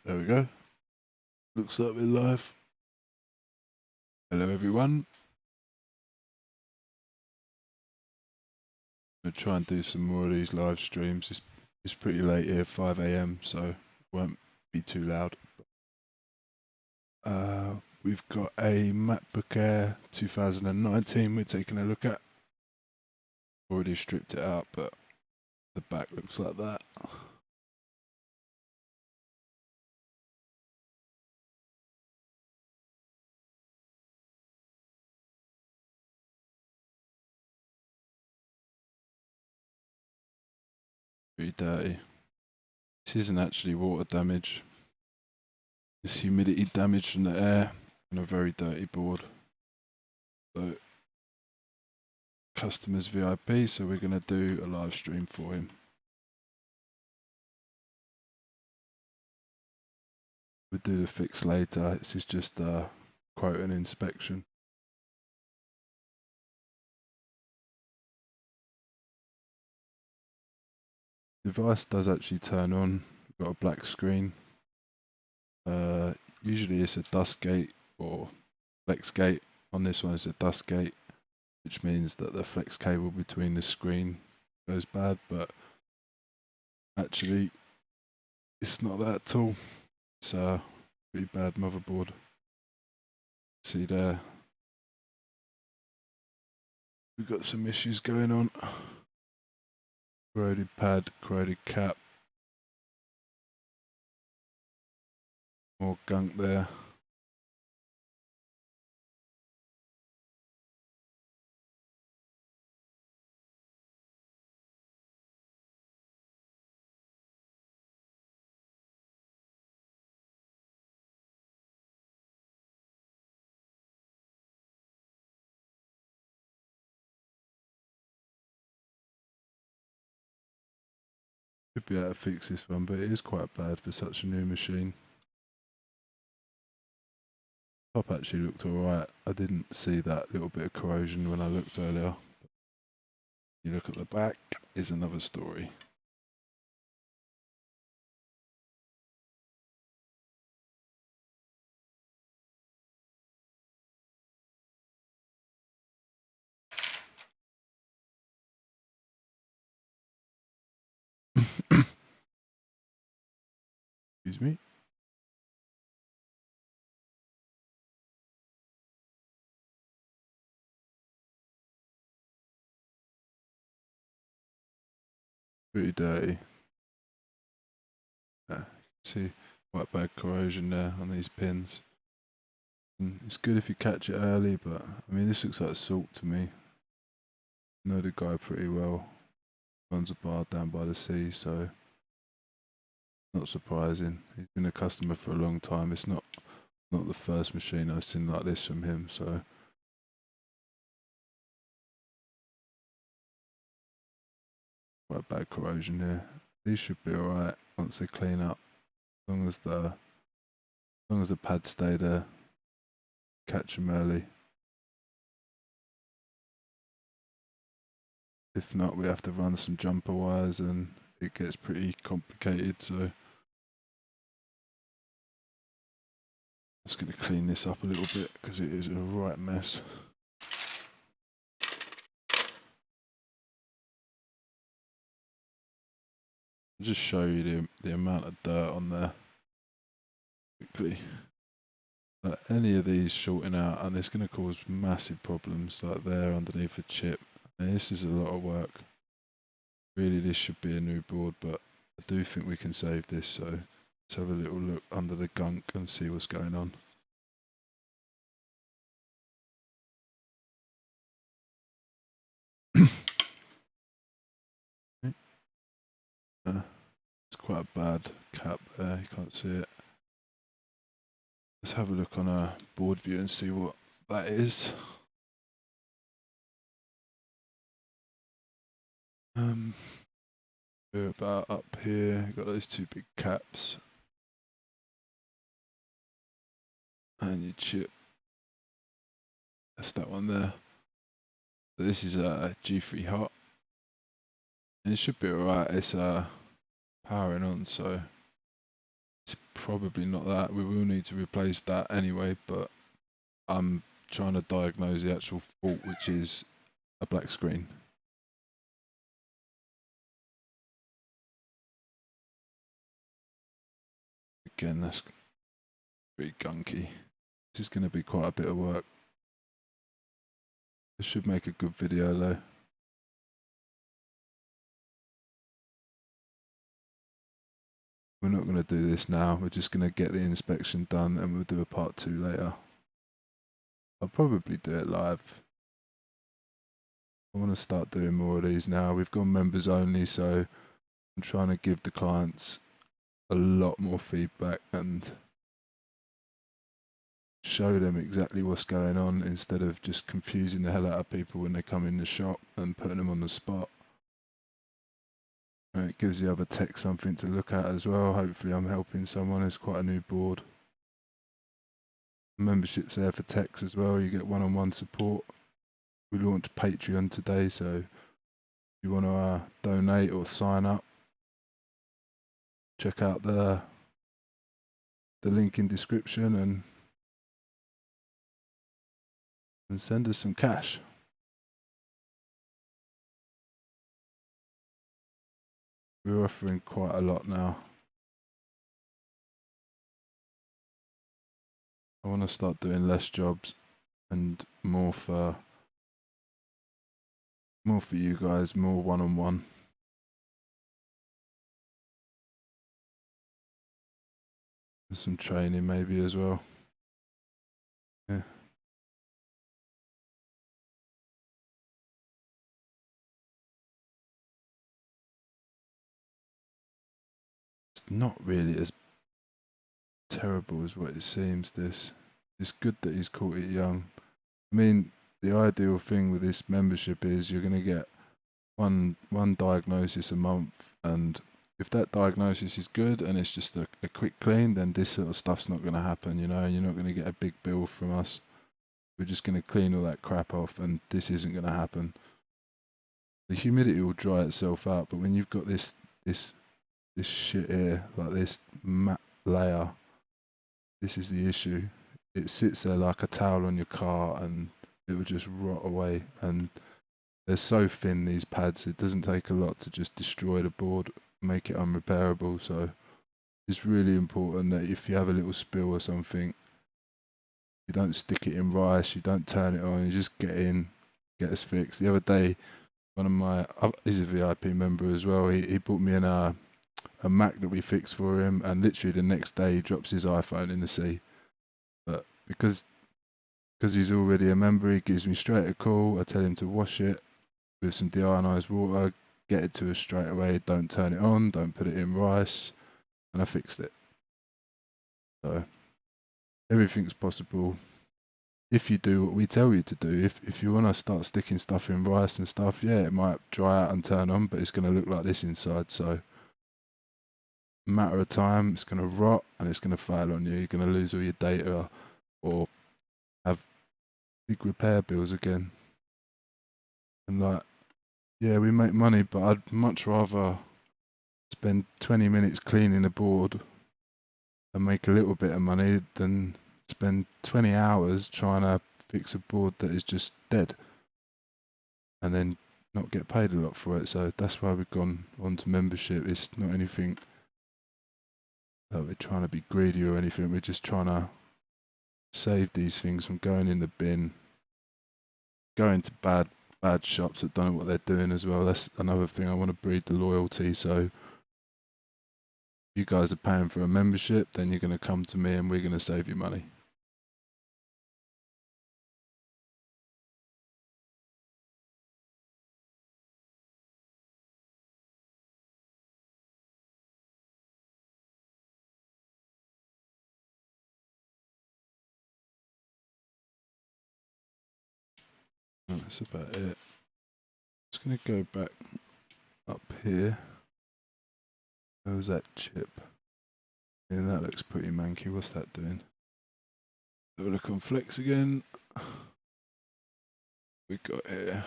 There we go. Looks like we're live. Hello, everyone. I'm gonna try and do some more of these live streams. It's pretty late here, 5 a.m., so it won't be too loud. We've got a MacBook Air 2019 we're taking a look at. Already stripped it out, but the back looks like that. Pretty dirty. This isn't actually water damage. It's humidity damage from the air and a very dirty board. So, customer's VIP, so we're going to do a live stream for him. We'll do the fix later. This is just a quote and inspection. Device does actually turn on. We've got a black screen. Usually it's a dust gate or flex gate. On this one it's a dust gate, which means that the flex cable between the screen goes bad, but actually it's not that at all. It's a pretty bad motherboard. See there, we've got some issues going on. Corroded pad, corroded cap, more gunk there. Should be able to fix this one, but it is quite bad for such a new machine. Top actually looked alright. I didn't see that little bit of corrosion when I looked earlier. You look at the back, is another story. Excuse me. Pretty dirty. See quite bad corrosion there on these pins. And it's good if you catch it early, but I mean this looks like salt to me. I know the guy pretty well. Runs a bar down by the sea, so not surprising. He's been a customer for a long time. It's not the first machine I've seen like this from him, so quite bad corrosion here. These should be alright once they clean up. As long as the pads stay there, catch them early. If not, we have to run some jumper wires and it gets pretty complicated, so I'm just going to clean this up a little bit because it is a right mess. I'll just show you the amount of dirt on there quickly. Any of these shorting out and it's going to cause massive problems like there underneath a chip. And this is a lot of work. Really, this should be a new board, but I do think we can save this, so let's have a little look under the gunk and see what's going on. It's quite a bad cap there, you can't see it. Let's have a look on a board view and see what that is. We're about up here, got those two big caps. And your chip. That's that one there. So this is a G3 hot. And it should be alright, it's powering on, so It's probably not that. We will need to replace that anyway, but I'm trying to diagnose the actual fault, which is a black screen. Again, that's pretty gunky. This is going to be quite a bit of work. This should make a good video though. We're not going to do this now. We're just going to get the inspection done and we'll do a part 2 later. I'll probably do it live. I want to start doing more of these now. We've gone members only, so I'm trying to give the clients a lot more feedback and show them exactly what's going on instead of just confusing the hell out of people when they come in the shop and putting them on the spot. And it gives the other tech something to look at as well. Hopefully I'm helping someone. It's quite a new board. Membership's there for techs as well. You get one-on-one support. We launched Patreon today, so if you want to donate or sign up, check out the link in description and send us some cash. We're offering quite a lot now. I want to start doing less jobs and more for you guys, more one-on-one. And some training maybe as well. Yeah. It's not really as terrible as what it seems, this. It's good that he's caught it young. I mean, the ideal thing with this membership is you're going to get one diagnosis a month, and if that diagnosis is good and it's just a quick clean, then this sort of stuff's not going to happen, you know. You're not going to get a big bill from us. We're just going to clean all that crap off, and this isn't going to happen. The humidity will dry itself out, but when you've got this shit here, like this matte layer, this is the issue. It sits there like a towel on your car and it will just rot away. And they're so thin, these pads, it doesn't take a lot to just destroy the board, make it unrepairable. So it's really important that if you have a little spill or something, you don't stick it in rice, you don't turn it on, you just get in, get us fixed. The other day, one of my, he's a VIP member as well, he brought me in a Mac that we fixed for him, and literally the next day he drops his iPhone in the sea. But because he's already a member, he gives me straight a call. I tell him to wash it with some deionized water, get it to us straight away, don't turn it on, don't put it in rice, and I fixed it. So everything's possible if you do what we tell you to do. If you want to start sticking stuff in rice and stuff, yeah, it might dry out and turn on, but it's going to look like this inside. So matter of time, it's going to rot and it's going to fail on you. You're going to lose all your data or have big repair bills again. And like, yeah, we make money, but I'd much rather spend 20 minutes cleaning a board and make a little bit of money than spend 20 hours trying to fix a board that is just dead and then not get paid a lot for it. So that's why we've gone on to membership. It's not anything that we're trying to be greedy or anything. We're just trying to save these things from going in the bin, going to bad shops that don't know what they're doing as well. That's another thing. I want to breed the loyalty. So you guys are paying for a membership, then you're going to come to me and we're going to save you money. That's about it. Just going to go back up here. How's that chip? Yeah, that looks pretty manky. What's that doing? Have a look on Flex again. We got here.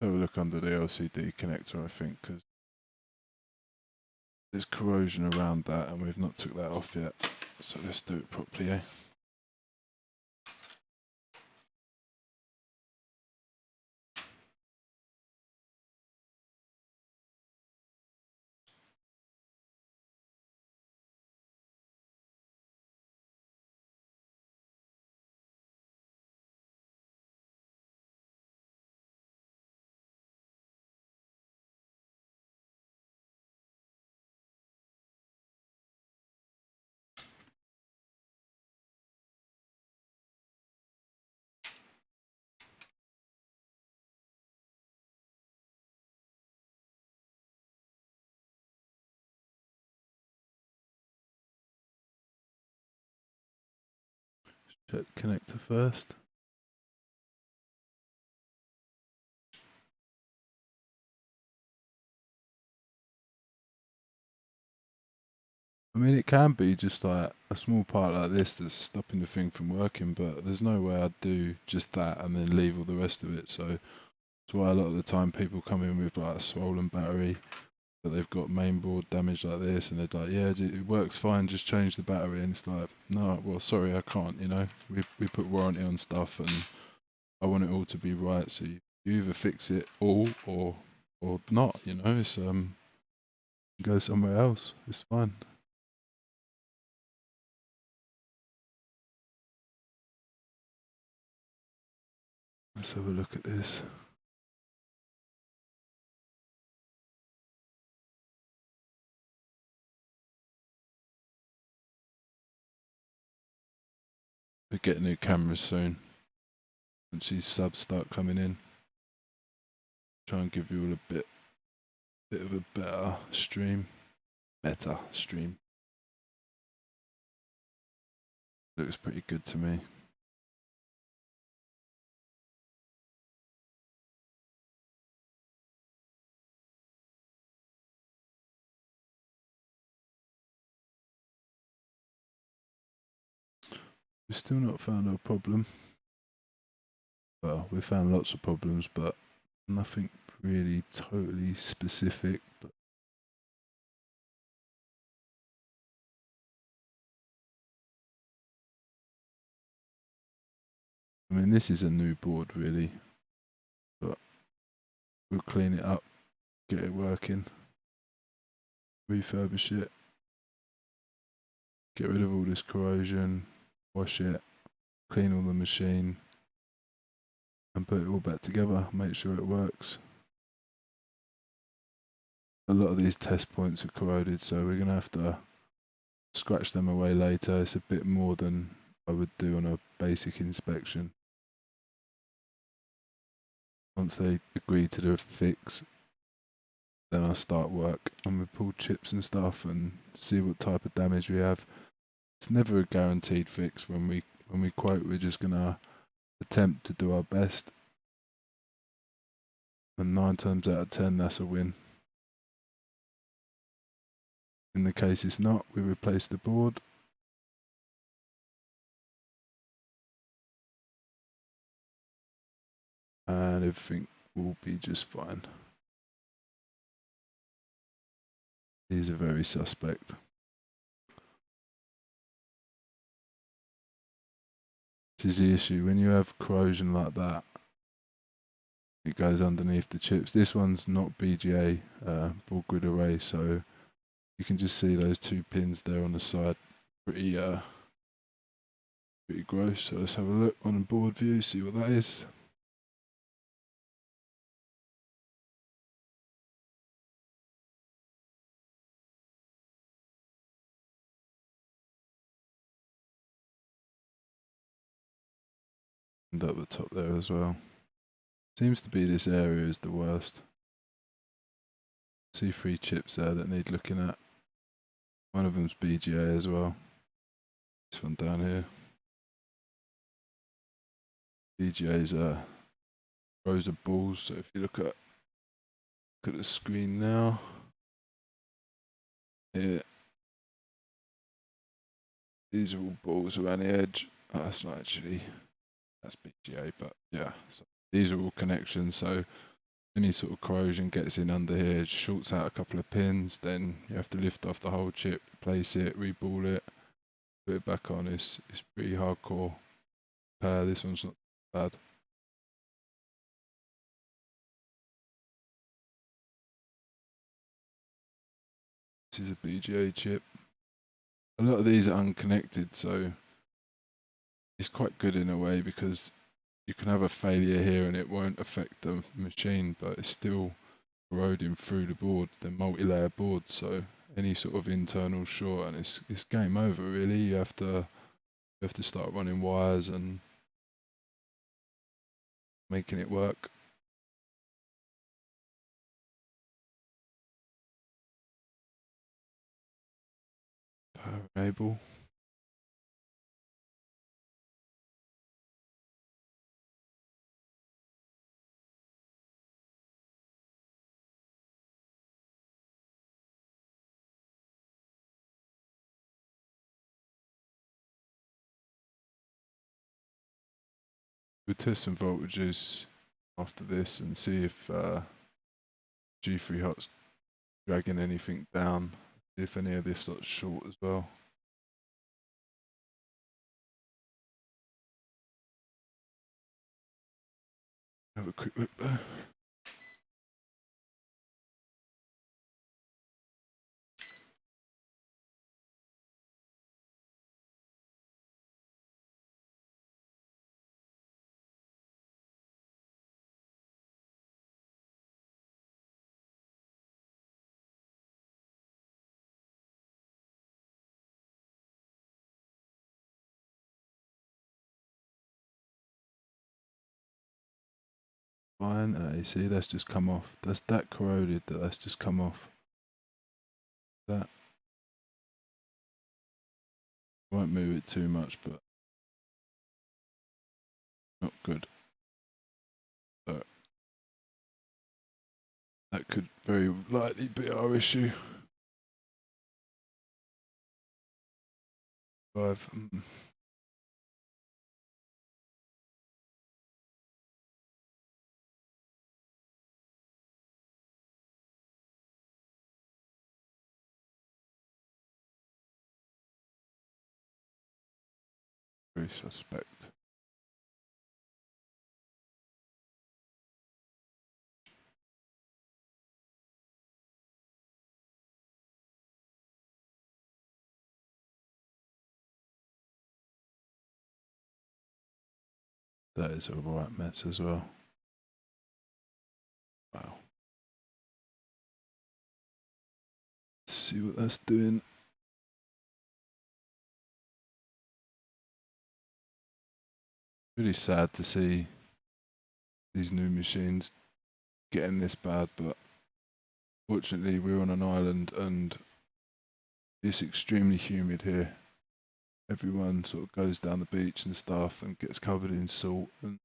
Have a look under the LCD connector, I think, because there's corrosion around that and we've not took that off yet. So let's do it properly, eh? Check connector first. I mean, it can be just like a small part like this that's stopping the thing from working, but there's no way I'd do just that and then leave all the rest of it. So that's why a lot of the time people come in with like a swollen battery, but they've got mainboard damage like this, and they're like, yeah, it works fine, just change the battery. And it's like, no, well, sorry, I can't, you know. We put warranty on stuff, and I want it all to be right. So you either fix it all or not, you know. It's go somewhere else. It's fine. Let's have a look at this. We get new cameras soon. Once these subs start coming in, try and give you all a bit of a better stream. Looks pretty good to me. We've still not found a problem. Well, we found lots of problems, but nothing really totally specific. But I mean, this is a new board really, but we'll clean it up, get it working, refurbish it, get rid of all this corrosion, wash it, clean all the machine, and put it all back together, make sure it works. A lot of these test points are corroded, so we're going to have to scratch them away later. It's a bit more than I would do on a basic inspection. Once they agree to the fix, then I'll start work and we pull chips and stuff and see what type of damage we have. It's never a guaranteed fix when we quote. We're just gonna attempt to do our best, and 9 times out of 10 that's a win. In the case it's not, we replace the board. And everything will be just fine. These are very suspect. This is the issue. When you have corrosion like that, it goes underneath the chips. This one's not BGA, board grid array, so you can just see those 2 pins there on the side. Pretty gross. So let's have a look on the board view, see what that is. And up the top there as well. Seems to be this area is the worst. See 3 chips there that need looking at. One of them's BGA as well. This one down here. BGA's rows of balls. So if you look at the screen now, here, these are all balls around the edge. Oh, that's not actually, that's BGA, but yeah. So these are all connections. So any sort of corrosion gets in under here, shorts out a couple of pins, then you have to lift off the whole chip, replace it, reball it, put it back on. It's pretty hardcore repair. This one's not bad. This is a BGA chip. A lot of these are unconnected, so it's quite good in a way because you can have a failure here and it won't affect the machine, but it's still corroding through the board. They're multi-layer boards, so any sort of internal short and it's game over really. You have to start running wires and making it work. Power enable. We'll test some voltages after this and see if G3 hot's dragging anything down. See if any of this lot's short as well. Have a quick look there. Fine, you see that's just come off. That's that corroded that's just come off. That won't move it too much, but not good. So that could very likely be our issue. 5. Very suspect. That is a right mess as well. Wow. Let's see what that's doing. Really sad to see these new machines getting this bad, but fortunately we're on an island and it's extremely humid here. Everyone sort of goes down the beach and stuff and gets covered in salt, and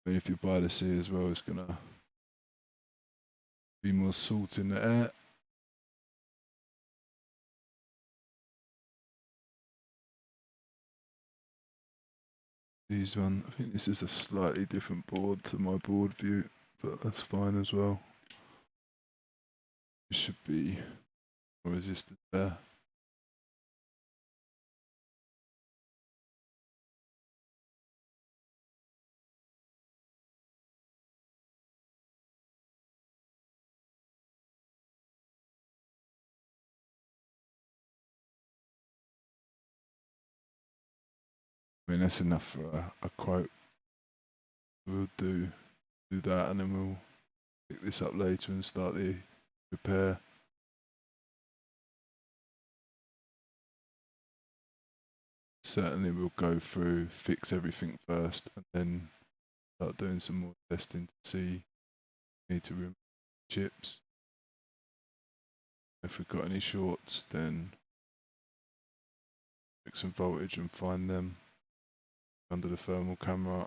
I mean, if you're by the sea as well, it's gonna be more salt in the air. These one, I think this is a slightly different board to my board view, but that's fine as well. It should be more resistant there. I mean, that's enough for a quote. We'll do that, and then we'll pick this up later and start the repair. Certainly we'll go through, fix everything first, and then start doing some more testing to see if we need to remove chips. If we've got any shorts, then check some voltage and find them under the thermal camera.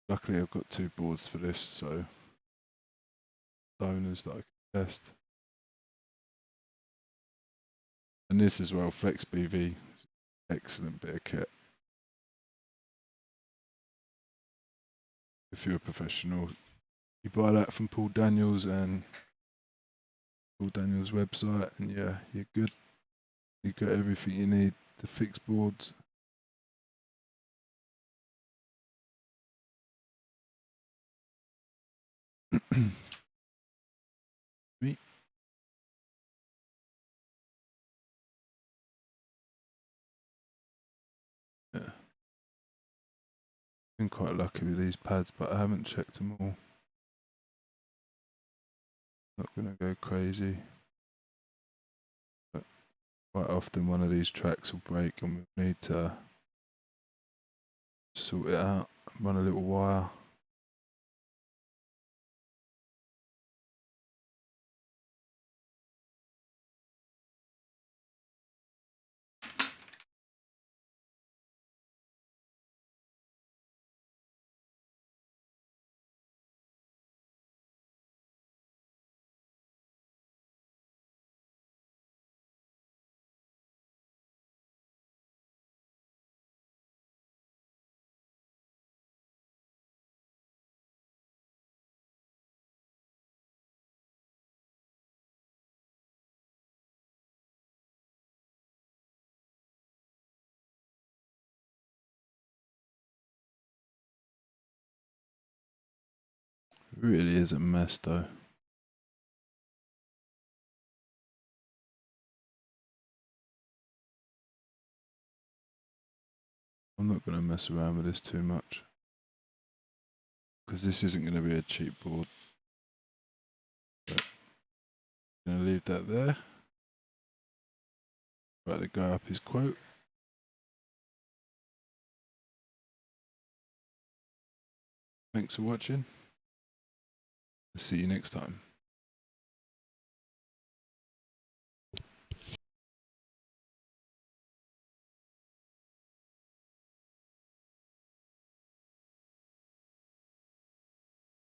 Luckily I've got 2 boards for this, so donors that I can test. And this as well, Flex BV, excellent bit of kit. if you're a professional, you buy that from Paul Daniels and Paul Daniels' website, and yeah, you're good. You got everything you need to fix boards. Me, yeah, been quite lucky with these pads, but I haven't checked them all. Not gonna go crazy, but quite often one of these tracks will break, and we need to sort it out. Run a little wire. It really is a mess though. I'm not gonna mess around with this too much, because this isn't gonna be a cheap board. But I'm gonna leave that there. About to go up his quote. Thanks for watching. See you next time.